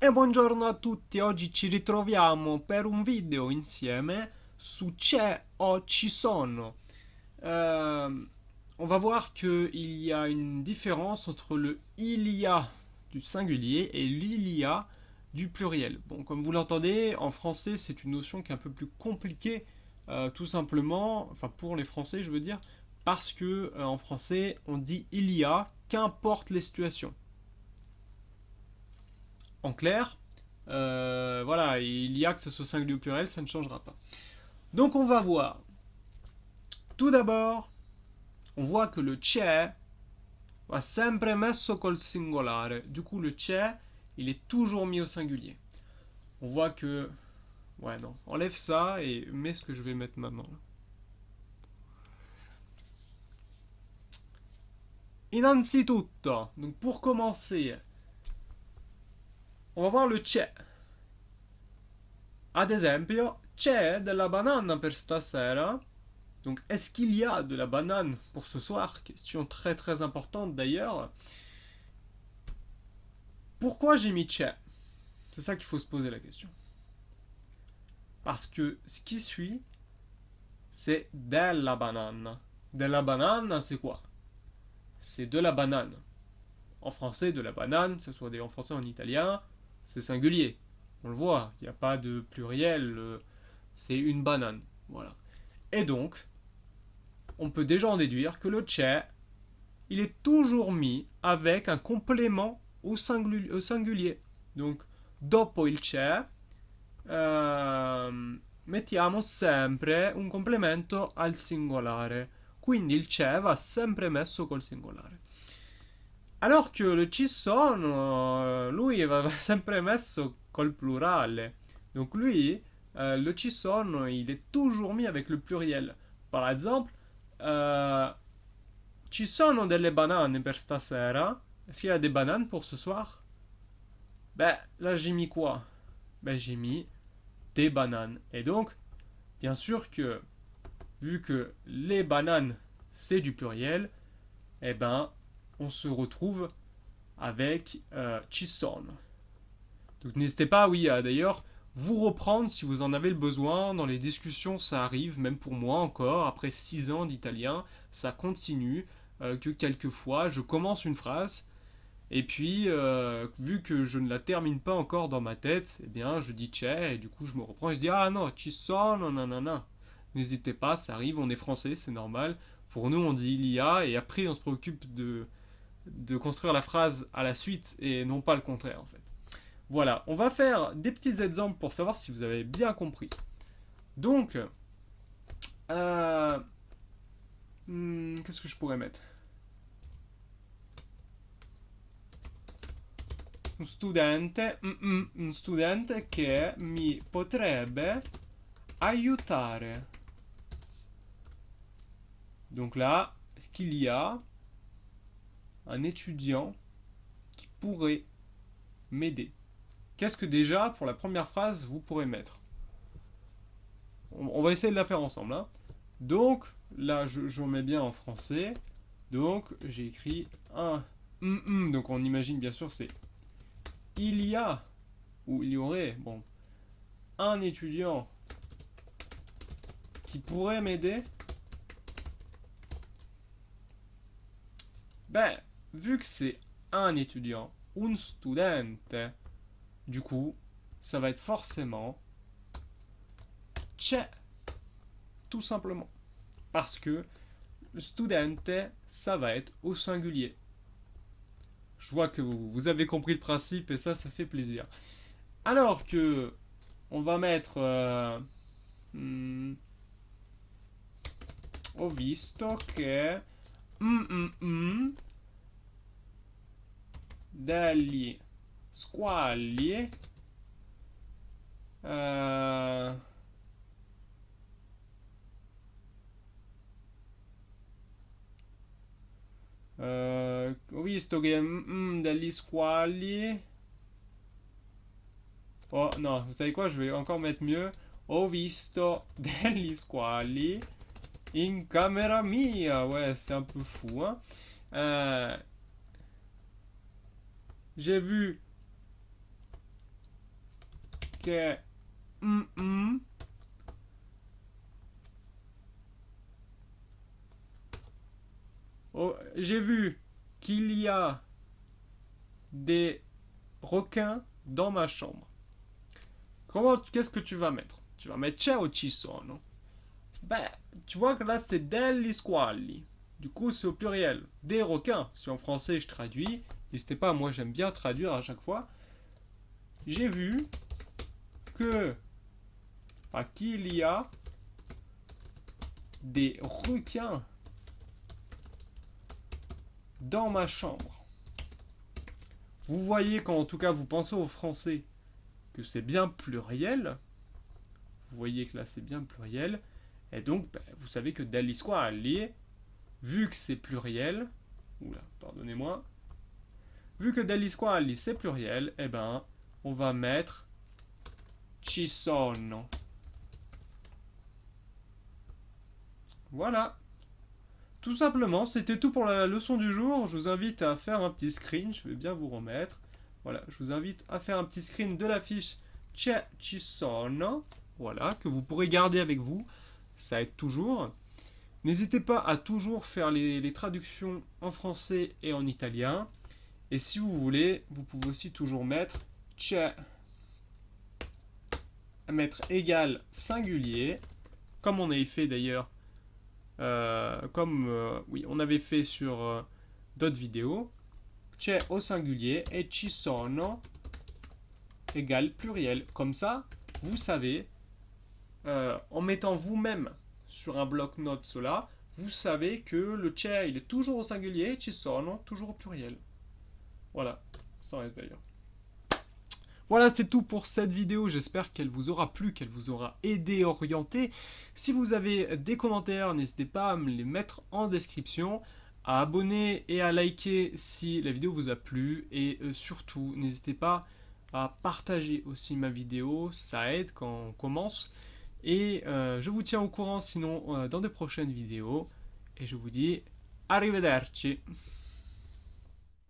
E buongiorno a tutti, oggi ci ritroviamo per un video insieme su c'è o ci sono. On va voir qu'il y a une différence entre le il y a du singulier et l'il y a du pluriel. Bon, comme vous l'entendez, en français c'est une notion qui est un peu plus compliquée, tout simplement, enfin pour les Français je veux dire, parce que en français on dit il y a, qu'importe les situations. En clair, voilà, il y a que ce soit singulier ou pluriel, ça ne changera pas. Donc on va voir. Tout d'abord, on voit que le c'è va sempre messo col singolare. Du coup, le c'è, il est toujours mis au singulier. On voit que... Ouais, non. Enlève ça et mets ce que je vais mettre maintenant. Innanzitutto, donc pour commencer, on va voir le c'è. Ad esempio, c'è della banana per stasera. Donc, est-ce qu'il y a de la banane pour ce soir? Question très très importante d'ailleurs. Pourquoi j'ai mis c'è? C'est ça qu'il faut se poser la question. Parce que ce qui suit, c'est della banane. Della banane, c'est quoi? C'est de la banane. En français, de la banane, que ce soit en français ou en italien, c'est singulier. On le voit, il n'y a pas de pluriel, c'est une banane. Voilà. Et donc, on peut déjà en déduire que le c'è, il est toujours mis avec un complément au singulier. Donc, dopo il c'è, mettiamo sempre un complemento al singolare. Quindi il c'è va sempre messo col singolare. Alors que le ci sono, lui va sempre messo col plurale. Donc lui, le ci sono, il est toujours mis avec le pluriel. Par exemple, ci sono delle banane per stasera? Est-ce qu'il y a des bananes pour ce soir? Ben, là j'ai mis quoi? Ben, j'ai mis des bananes. Et donc, bien sûr que, vu que les bananes, c'est du pluriel, eh ben, on se retrouve avec ci sono. Donc n'hésitez pas, oui, à d'ailleurs vous reprendre si vous en avez le besoin. Dans les discussions, ça arrive, même pour moi encore, après 6 ans d'italien, ça continue, que quelquefois je commence une phrase, et puis vu que je ne la termine pas encore dans ma tête, eh bien je dis c'è, et du coup je me reprends et je dis ah non, ci sono, nanana. N'hésitez pas, ça arrive, on est français, c'est normal. Pour nous, on dit il y a, et après on se préoccupe de construire la phrase à la suite, et non pas le contraire en fait. Voilà, on va faire des petits exemples pour savoir si vous avez bien compris. Donc, qu'est-ce que je pourrais mettre? Un studente che mi potrebbe aiutare. Donc là, est-ce qu'il y a un étudiant qui pourrait m'aider? Qu'est-ce que déjà, pour la première phrase, vous pourrez mettre? On va essayer de la faire ensemble. Hein. Donc, là, je remets bien en français. Donc, j'ai écrit un. Donc, on imagine bien sûr, c'est il y a, ou il y aurait, bon, un étudiant qui pourrait m'aider. Ben, vu que c'est un étudiant, un studente, du coup, ça va être forcément c'è, tout simplement. Parce que le studente, ça va être au singulier. Je vois que vous avez compris le principe et ça fait plaisir. Alors que on va mettre ho visto che degli squali ho visto che degli squali. Oh non, vous savez quoi, je vais encore mettre mieux. Ho visto degli squali in camera mia. Ouais, c'est un peu fou, hein. J'ai vu che oh, j'ai vu qu'il y a des requins dans ma chambre. Qu'est-ce que tu vas mettre? Tu vas mettre ciao ci sono. Ben, tu vois que là c'est degli squali. Du coup, c'est au pluriel. Des requins. Si en français je traduis, n'hésitez pas, moi j'aime bien traduire à chaque fois. J'ai vu que qu'il y a des requins dans ma chambre. Vous voyez quand en tout cas vous pensez au français que c'est bien pluriel. Vous voyez que là c'est bien pluriel. Et donc vous savez que degli squali, vu que c'est pluriel, oula, pardonnez-moi, vu que degli squali c'est pluriel, eh ben on va mettre ci sono. Voilà. Tout simplement, c'était tout pour la leçon du jour. Je vous invite à faire un petit screen, je vais bien vous remettre. Voilà, je vous invite à faire un petit screen de la fiche ci sono. Voilà, que vous pourrez garder avec vous. Ça aide toujours. N'hésitez pas à toujours faire les traductions en français et en italien. Et si vous voulez, vous pouvez aussi toujours mettre égal singulier, comme on avait fait d'ailleurs, oui, on avait fait sur d'autres vidéos. C'è au singulier et ci sono égale pluriel. Comme ça, vous savez, en mettant vous-même sur un bloc-notes cela, vous savez que le c'è il est toujours au singulier et ci sono toujours au pluriel. Voilà, ça reste d'ailleurs. Voilà, c'est tout pour cette vidéo. J'espère qu'elle vous aura plu, qu'elle vous aura aidé, orienté. Si vous avez des commentaires, n'hésitez pas à me les mettre en description, à abonner et à liker si la vidéo vous a plu. Et surtout, n'hésitez pas à partager aussi ma vidéo. Ça aide quand on commence. Et je vous tiens au courant sinon dans de prochaines vidéos. Et je vous dis arrivederci.